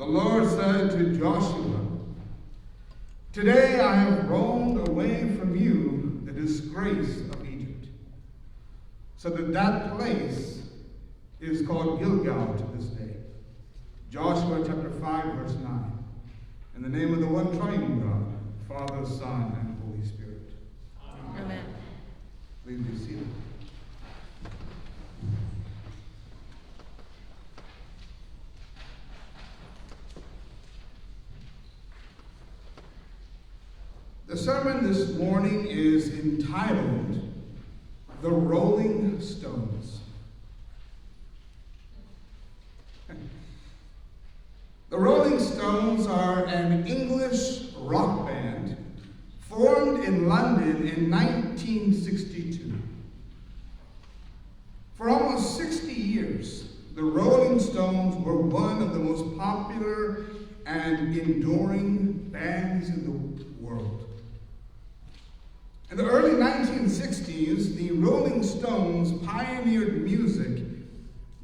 The Lord said to Joshua, "Today I have rolled away from you the disgrace of Egypt," so that place is called Gilgal to this day. Joshua chapter 5, verse 9. In the name of the one triune God, Father, Son, and Holy Spirit. Amen. Please be seated. The sermon this morning is entitled, "The Rolling Stones." The Rolling Stones are an English rock band formed in London in 1962. For almost 60 years, the Rolling Stones were one of the most popular and enduring bands in the world. In the early 1960s, the Rolling Stones pioneered music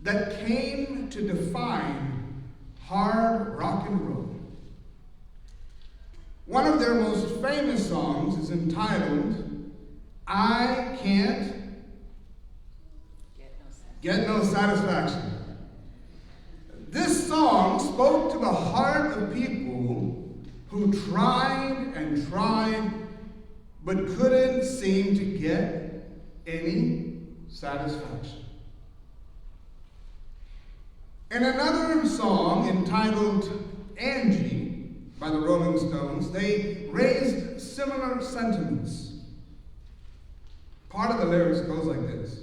that came to define hard rock and roll. One of their most famous songs is entitled, "I Can't Get No Satisfaction." This song spoke to the heart of people who tried and tried but couldn't seem to get any satisfaction. In another song entitled "Angie" by the Rolling Stones, they raised similar sentiments. Part of the lyrics goes like this: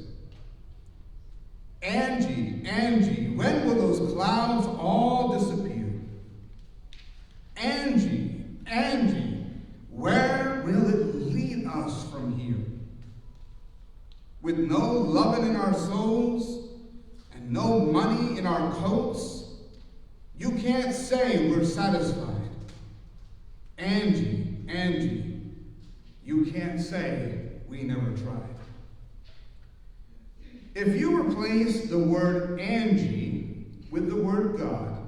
"Angie, Angie, when will those clouds all disappear? Angie, Angie, where will it lead us from here? With no loving in our souls and no money in our coats, you can't say we're satisfied. Angie, Angie, you can't say we never tried." If you replace the word Angie with the word God,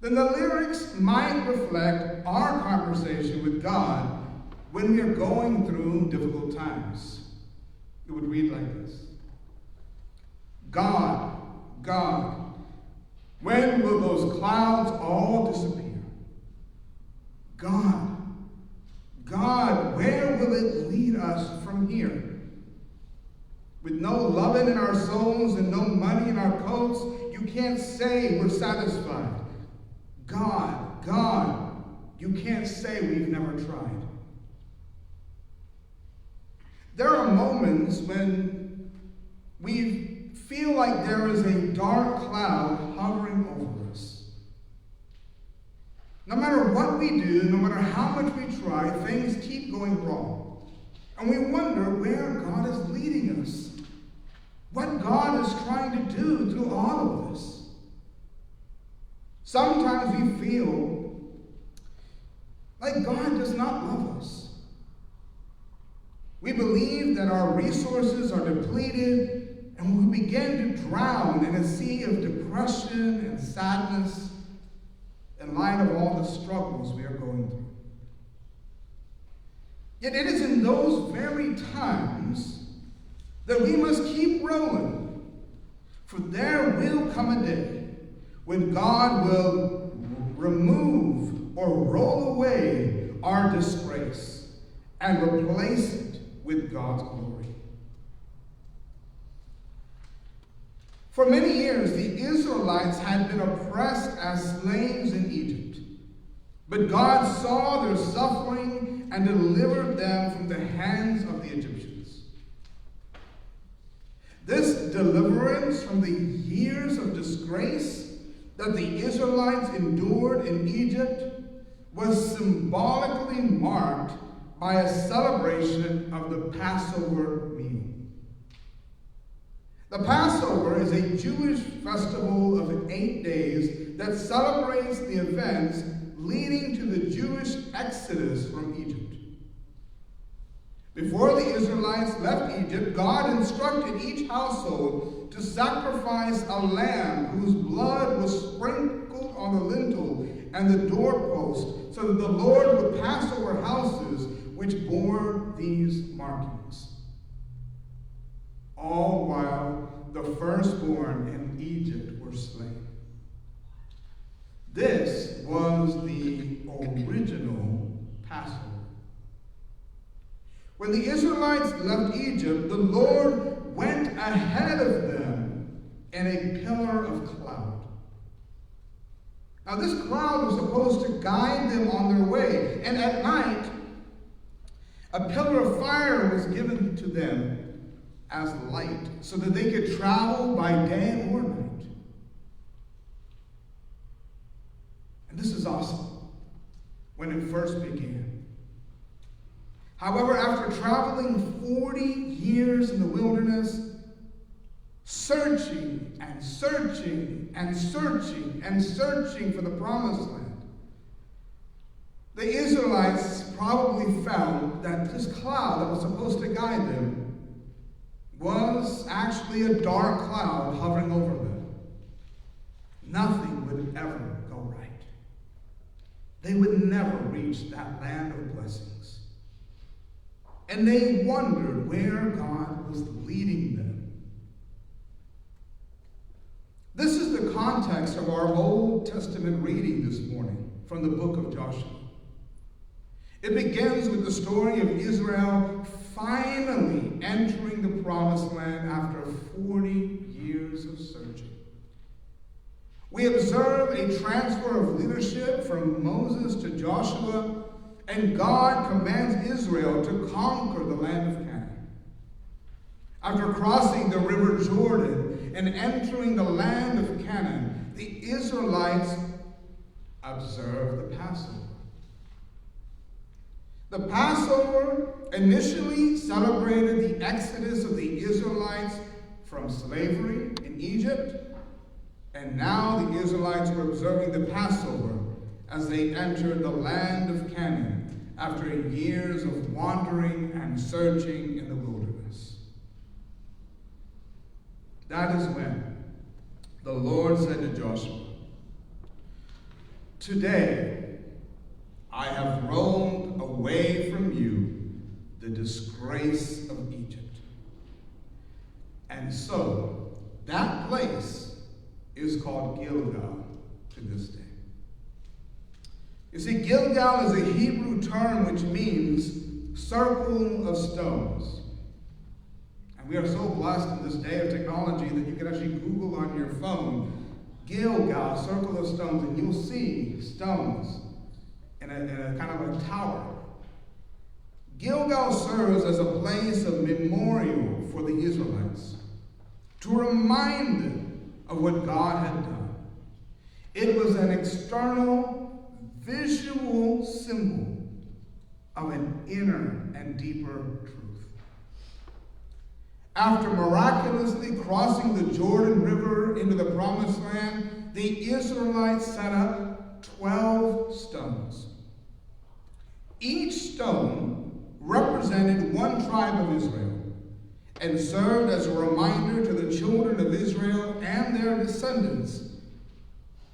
then the lyrics might reflect our conversation with God when we are going through difficult times. It would read like this: "God, God, when will those clouds all disappear? God, God, where will it lead us from here? With no loving in our souls and no money in our coats, you can't say we're satisfied. God, God, you can't say we've never tried." There are moments when we feel like there is a dark cloud hovering over us. No matter what we do, no matter how much we try, things keep going wrong. And we wonder where God is leading us, what God is trying to do through all of this. Sometimes we feel like God does not love us. We believe that our resources are depleted, and we begin to drown in a sea of depression and sadness in light of all the struggles we are going through. Yet it is in those very times that we must keep rolling, for there will come a day when God will remove or roll away our disgrace and replace it with God's glory. For many years, the Israelites had been oppressed as slaves in Egypt, but God saw their suffering and delivered them from the hands of the Egyptians. This deliverance from the years of disgrace that the Israelites endured in Egypt was symbolically marked by a celebration of the Passover meal. The Passover is a Jewish festival of 8 days that celebrates the events leading to the Jewish exodus from Egypt. Before the Israelites left Egypt, God instructed each household to sacrifice a lamb whose blood was sprinkled on the lintel and the doorpost, so that the Lord would pass over houses which bore these markings. All while the firstborn in Egypt were slain. This was the original Passover. When the Israelites left Egypt, the Lord went ahead of them in a pillar of cloud. Now this cloud was supposed to guide them on their way, and at night, a pillar of fire was given to them as light, so that they could travel by day or night. And this is awesome when it first began. However, after traveling 40 years in the wilderness, searching and searching and searching and searching for the promised land, the Israelites probably found that this cloud that was supposed to guide them was actually a dark cloud hovering over them. Nothing would ever go right. They would never reach that land of blessings. And they wondered where God was leading them. This is the context of our Old Testament reading this morning from the book of Joshua. It begins with the story of Israel finally entering the promised land after 40 years of searching. We observe a transfer of leadership from Moses to Joshua, and God commands Israel to conquer the land of Canaan. After crossing the river Jordan and entering the land of Canaan, the Israelites observed the Passover. The Passover initially celebrated the exodus of the Israelites from slavery in Egypt, and now the Israelites were observing the Passover as they entered the land of Canaan after years of wandering and searching in the wilderness. That is when the Lord said to Joshua, "Today I have rolled away from you the disgrace of Egypt." And so that place is called Gilgal to this day. You see, Gilgal is a Hebrew term which means circle of stones. And we are so blessed in this day of technology that you can actually Google on your phone, Gilgal, circle of stones, and you'll see stones in a kind of a tower. Gilgal serves as a place of memorial for the Israelites, to remind them of what God had done. It was an external, visual symbol of an inner and deeper truth. After miraculously crossing the Jordan River into the promised land, the Israelites set up 12 stones. Each stone represented one tribe of Israel and served as a reminder to the children of Israel and their descendants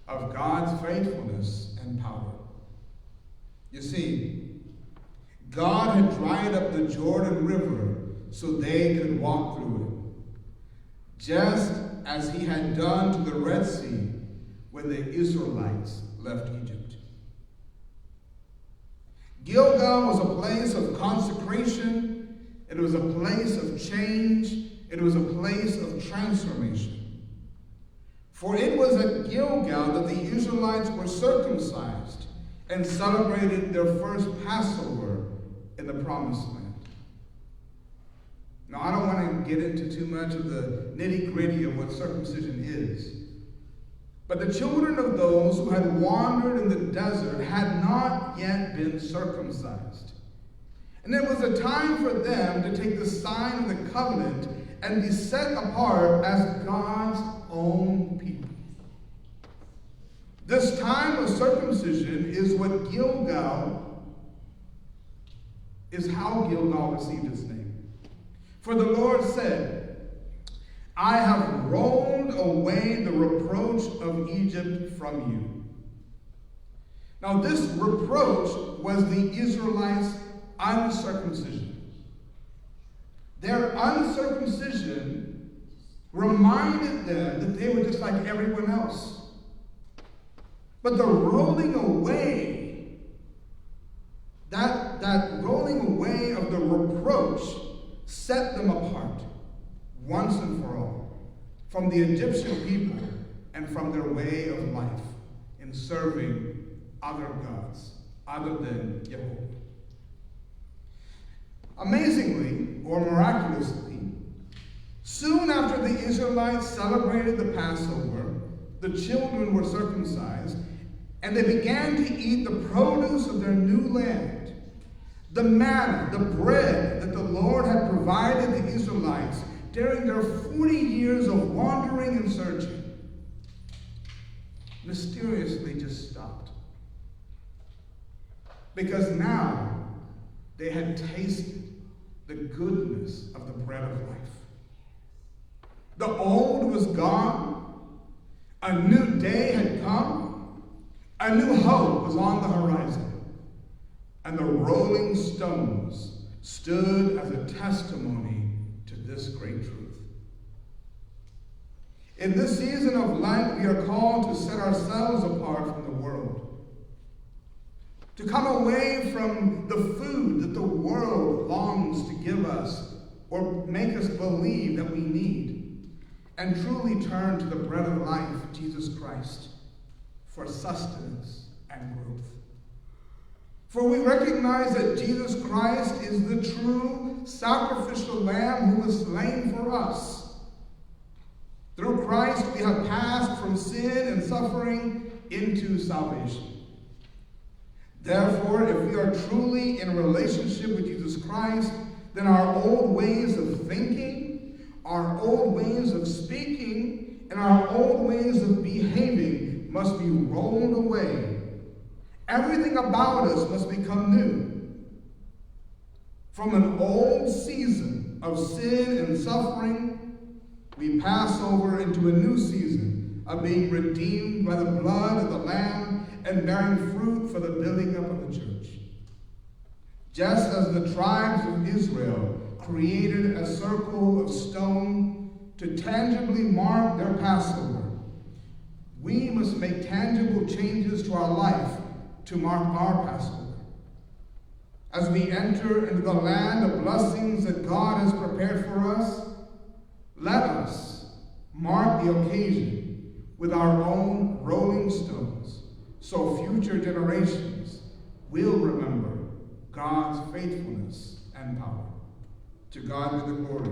of God's faithfulness and power. You see, God had dried up the Jordan River so they could walk through it, just as he had done to the Red Sea when the Israelites left Egypt. Gilgal was a place of consecration. It was a place of change. It was a place of transformation. For it was at Gilgal that the Israelites were circumcised and celebrated their first Passover in the Promised Land. Now, I don't want to get into too much of the nitty-gritty of what circumcision is, but the children of those who had wandered in the desert had not yet been circumcised. And it was a time for them to take the sign of the covenant and be set apart as God's own people. This time of circumcision is what Gilgal is how Gilgal received its name. For the Lord said, I have rolled away the reproach of Egypt from you. Now this reproach was the Israelites' uncircumcision. Their uncircumcision reminded them that they were just like everyone else. But the rolling away, that rolling away of the reproach set them apart once and for all from the Egyptian people and from their way of life in serving other gods other than Jehovah. Amazingly, or miraculously, soon after the Israelites celebrated the Passover, the children were circumcised, and they began to eat the produce of their new land, the manna, the bread that the Lord had provided the Israelites during their 40 years of wandering and searching. Mysteriously just stopped. Because now they had tasted the goodness of the bread of life. The old was gone. A new day had come. A new hope was on the horizon. And the rolling stones stood as a testimony to this great truth. In this season of Lent, we are called to set ourselves apart from the world. To come away from the food that the world longs to give us or make us believe that we need, and truly turn to the bread of life, Jesus Christ, for sustenance and growth. For we recognize that Jesus Christ is the true sacrificial lamb who was slain for us. Through Christ, we have passed from sin and suffering into salvation. Therefore, if we are truly in a relationship with Jesus Christ, then our old ways of thinking, our old ways of speaking, and our old ways of behaving must be rolled away. Everything about us must become new. From an old season of sin and suffering, we pass over into a new season of being redeemed by the blood of the Lamb and bearing fruit for the building up of the church. Just as the tribes of Israel created a circle of stone to tangibly mark their Passover, we must make tangible changes to our life to mark our Passover. As we enter into the land of blessings that God has prepared for us, let us mark the occasion with our own rolling stones, so future generations will remember God's faithfulness and power. To God be the glory